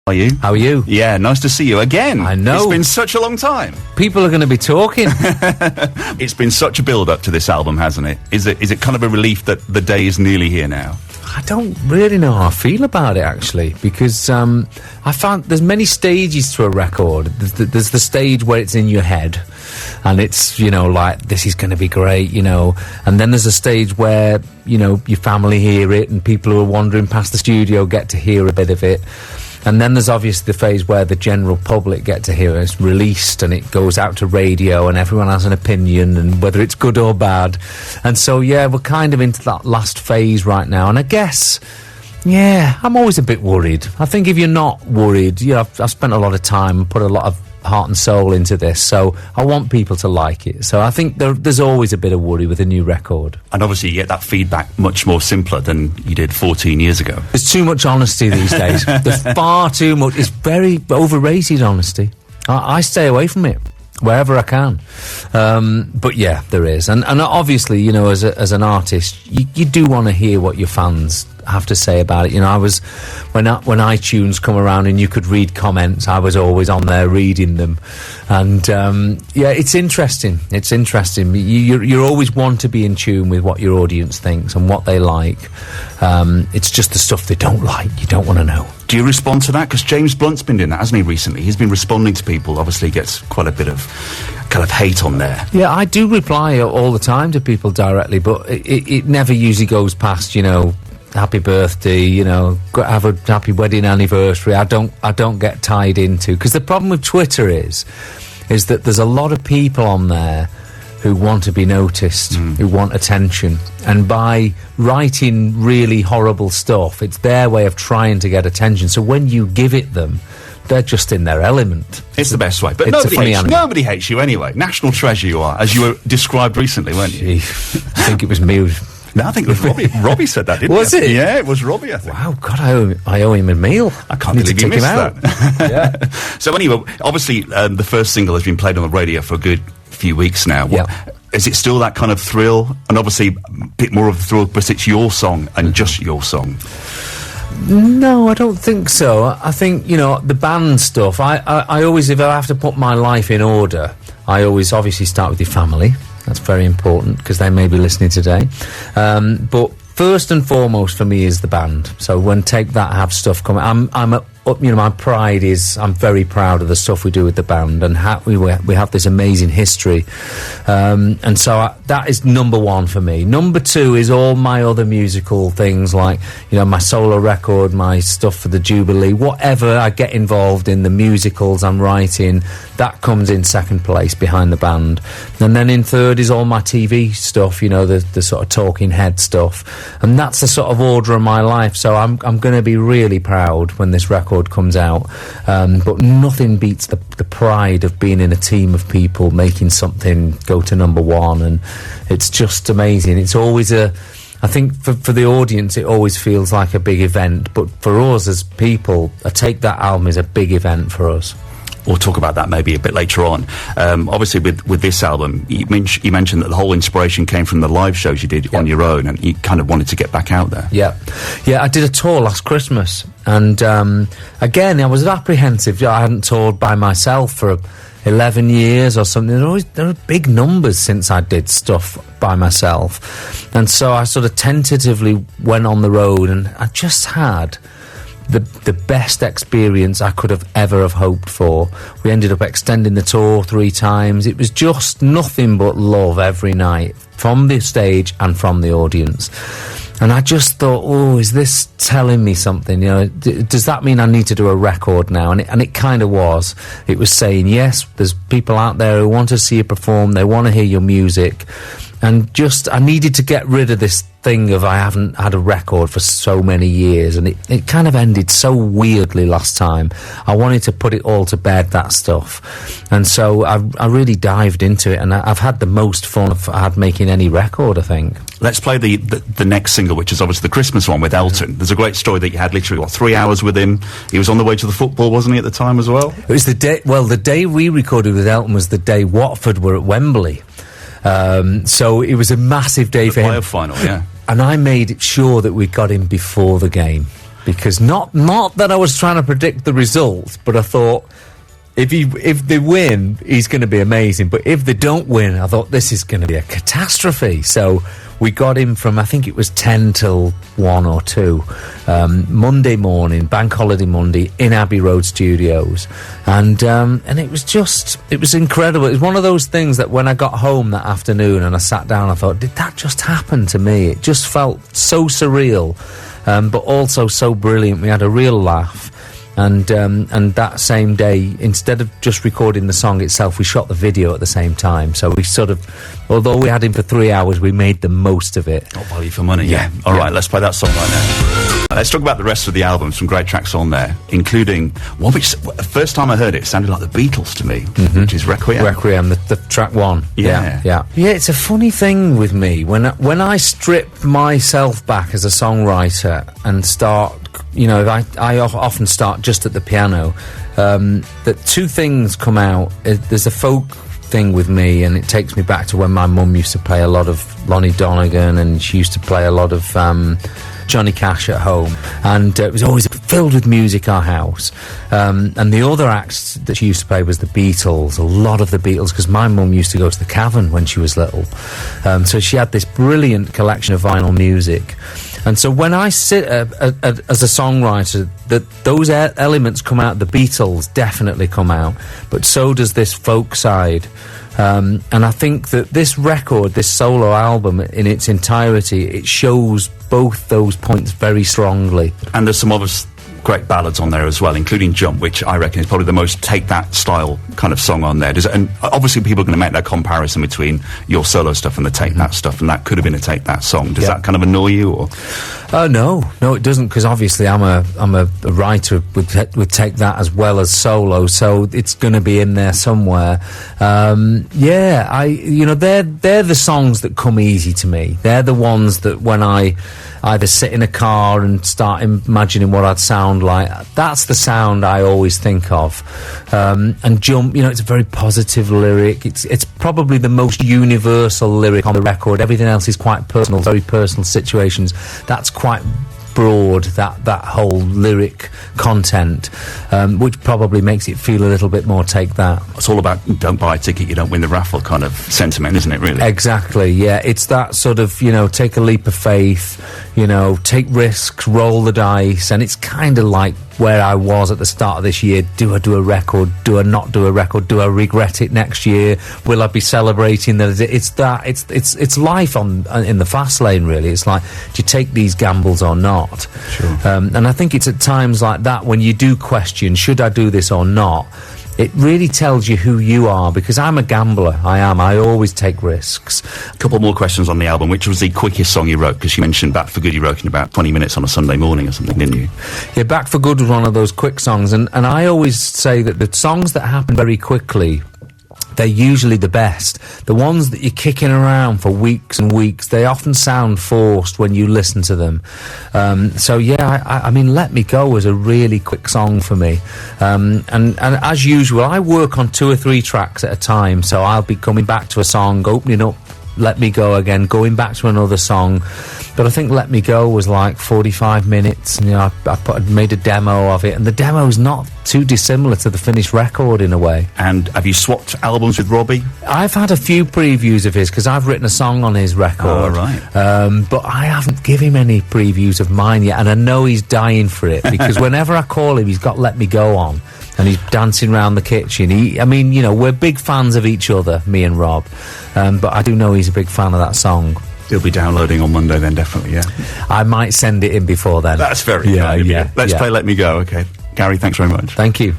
Are you? How are you? Yeah, nice to see you again. I know. It's been such a long time. People are going to be talking. It's been such a build-up to this album, hasn't it? Is it kind of a relief that the day is nearly here now? I don't really know how I feel about it, actually, because I found there's many stages to a record. There's the stage where it's in your head, and it's, you know, like, this is going to be great, you know, and then there's a stage where, you know, your family hear it, and people who are wandering past the studio get to hear a bit of it. And then there's obviously the phase where the general public get to hear it. It's released and it goes out to radio and everyone has an opinion, and whether it's good or bad. And so, yeah, we're kind of into that last phase right now. And I guess, yeah, I'm always a bit worried. I think if you're not worried, you know, I've spent a lot of time, put a lot of heart and soul into this, so I want people to like it. So I think there's always a bit of worry with a new record. And obviously you get that feedback much more simpler than you did 14 years ago. There's too much honesty these days. There's far too much. It's very overrated honesty. I stay away from it wherever I can. But yeah, there is. And obviously, you know, as an artist, you do want to hear what your fans have to say about it. You know, when iTunes come around and you could read comments, I was always on there reading them. And yeah, it's interesting. It's interesting. You always want to be in tune with what your audience thinks and what they like. It's just the stuff they don't like you don't want to know. Do you respond to that? Because James Blunt's been doing that, hasn't he, recently? He's been responding to people. Obviously, he gets quite a bit of kind of hate on there. Yeah, I do reply all the time to people directly, but it never usually goes past, you know, happy birthday, you know, have a happy wedding anniversary. I don't get tied into, because the problem with Twitter is that there's a lot of people on there who want to be noticed, who want attention, and by writing really horrible stuff, it's their way of trying to get attention. So when you give it them, they're just in their element. It's the best way. But nobody hates you anyway. National treasure you are, as you were described recently, weren't you? I think it was me. No, I think it was Robbie. Robbie said that, didn't he? Was it? Yeah, it was Robbie, I think. Wow, God, I owe him a meal. I can't believe you missed that. Yeah. So anyway, obviously, the first single has been played on the radio for a good few weeks now. Yeah. Is it still that kind of thrill? And obviously, a bit more of a thrill, but it's your song and just your song. No, I don't think so. I think, you know, the band stuff, I always, if I have to put my life in order, I always obviously start with your family. That's very important, because they may be listening today. But first and foremost for me is the band. So when Take That have stuff coming, you know, my pride is, I'm very proud of the stuff we do with the band, and we have this amazing history. And so that is number one for me. Number two is all my other musical things, like, you know, my solo record, my stuff for the Jubilee, whatever I get involved in, the musicals I'm writing, that comes in second place behind the band. And then in third is all my TV stuff, you know, the sort of talking head stuff. And that's the sort of order of my life. So I'm going to be really proud when this record comes out, but nothing beats the pride of being in a team of people making something go to number one, and it's just amazing. It's always I think for the audience it always feels like a big event, but for us as people, I Take That album is a big event for us. We'll talk about that maybe a bit later on. Obviously, with this album, you mentioned that the whole inspiration came from the live shows you did on your own, and you kind of wanted to get back out there. Yeah, I did a tour last Christmas, and again, I was apprehensive. I hadn't toured by myself for 11 years or something. There are big numbers since I did stuff by myself, and so I sort of tentatively went on the road, and I just had the best experience I could have ever have hoped for. We ended up extending the tour 3 times. It was just nothing but love every night, from the stage and from the audience. And I just thought, oh, is this telling me something? You know, does that mean I need to do a record now? And it kind of was. It was saying, yes, there's people out there who want to see you perform, they want to hear your music. And just, I needed to get rid of this thing of I haven't had a record for so many years, and it kind of ended so weirdly last time. I wanted to put it all to bed, that stuff. And so I really dived into it, and I've had the most fun I've had making any record, I think. Let's play the next single, which is obviously the Christmas one with Elton. There's a great story that you had literally, 3 hours with him. He was on the way to the football, wasn't he, at the time as well? It was the day we recorded with Elton was the day Watford were at Wembley. So it was a massive day for him. The playoff final, yeah. And I made sure that we got him before the game. because not that I was trying to predict the result, but I thought if they win, he's going to be amazing. But if they don't win, I thought this is going to be a catastrophe. So we got him from, I think it was 10 till 1 or 2, Monday morning, Bank Holiday Monday, in Abbey Road Studios. And it was incredible. It was one of those things that when I got home that afternoon and I sat down, I thought, did that just happen to me? It just felt so surreal, but also so brilliant. We had a real laugh. And that same day, instead of just recording the song itself, we shot the video at the same time. So we sort of, although we had him for 3 hours, we made the most of it. Got value for money, yeah. All right, let's play that song right now. Let's talk about the rest of the album. Some great tracks on there, including one which, the first time I heard it, sounded like the Beatles to me, which is Requiem. Requiem, the track 1. Yeah. Yeah, it's a funny thing with me. When I strip myself back as a songwriter and start, I often start just at the piano, that two things come out. There's a folk thing with me, and it takes me back to when my mum used to play a lot of Lonnie Donegan, and she used to play a lot of Johnny Cash at home, and it was always filled with music, our house. And the other acts that she used to play was the Beatles, a lot of the Beatles, because my mum used to go to the Cavern when she was little. So she had this brilliant collection of vinyl music. And so when I sit as a songwriter, those elements come out. The Beatles definitely come out, but so does this folk side. And I think that this record, this solo album in its entirety, it shows both those points very strongly. And there's some other great ballads on there as well, including Jump, which I reckon is probably the most Take That style kind of song on there. And obviously people are going to make that comparison between your solo stuff and the Take That stuff, and that could have been a Take That song. Does that kind of annoy you, or? No, it doesn't, because obviously I'm a writer with Take That as well as solo, so it's going to be in there somewhere. They're the songs that come easy to me. They're the ones that when I either sit in a car and start imagining what I'd sound like, that's the sound I always think of. And Jump, it's a very positive lyric. It's probably the most universal lyric on the record. Everything else is quite personal, very personal situations. That's quite broad, that whole lyric content, which probably makes it feel a little bit more Take That. It's all about don't buy a ticket, you don't win the raffle kind of sentiment, isn't it, really? Exactly, yeah. It's that sort of, take a leap of faith, take risks, roll the dice, and it's kind of like where I was at the start of this year. Do I do a record? Do I not do a record? Do I regret it next year? Will I be celebrating that? It's life in the fast lane, really. It's like, do you take these gambles or not? Sure. And I think it's at times like that when you do question, should I do this or not? It really tells you who you are, because I'm a gambler. I always take risks. A couple more questions on the album. Which was the quickest song you wrote? Because you mentioned Back for Good you wrote in about 20 minutes on a Sunday morning or something, didn't you? Yeah, Back for Good was one of those quick songs. And I always say that the songs that happen very quickly, they're usually the best. The ones that you're kicking around for weeks and weeks, they often sound forced when you listen to them. I mean, Let Me Go was a really quick song for me. And as usual, I work on 2 or 3 tracks at a time, so I'll be coming back to a song, opening up Let Me Go again, going back to another song. But I think Let Me Go was like 45 minutes. And, I made a demo of it, and the demo's not too dissimilar to the finished record in a way. And have you swapped albums with Robbie? I've had a few previews of his, because I've written a song on his record. Oh, right. But I haven't given him any previews of mine yet, and I know he's dying for it, because whenever I call him, he's got Let Me Go on. And he's dancing around the kitchen. We're big fans of each other, me and Rob. But I do know he's a big fan of that song. He'll be downloading on Monday then, definitely, yeah. I might send it in before then. That's very kind of you. Let's play Let Me Go, okay. Gary, thanks very much. Thank you.